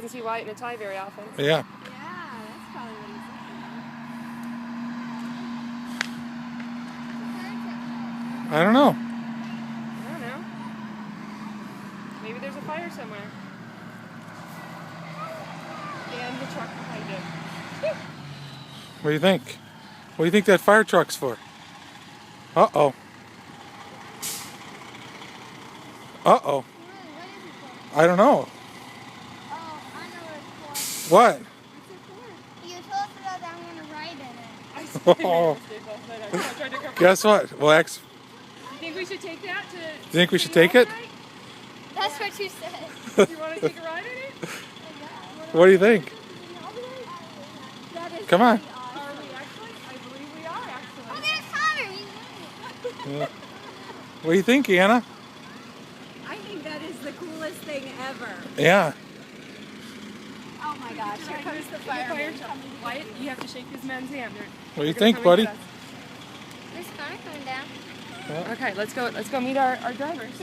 doesn't see Wyatt in a tie very often. Yeah. Yeah, that's probably what he's looking I don't know. I don't know. Maybe there's a fire somewhere. And the truck behind it. What do you think? What do you think that fire truck's for? Uh-oh. Uh-oh. What is it for? I don't know. Oh, I know what it's for. What? What's it for? You told me that I'm going to ride in it. I said I made a mistake last night. I tried to cover. Guess what? Well, You think we should take that to... you think we should take it? That's what you said. Do you want to take a ride in it? What do you think? That is Come on. pretty awesome. Are we actually? I believe we are actually. Oh, there's Connor. He's doing it. Yeah. What do you think, Anna? I think that is the coolest thing ever. Yeah. Oh my gosh, here comes the Fire fireman. truck. Wyatt, you have to shake this man's hand. What do you think, buddy? There's Connor coming down. Okay, let's go meet our drivers.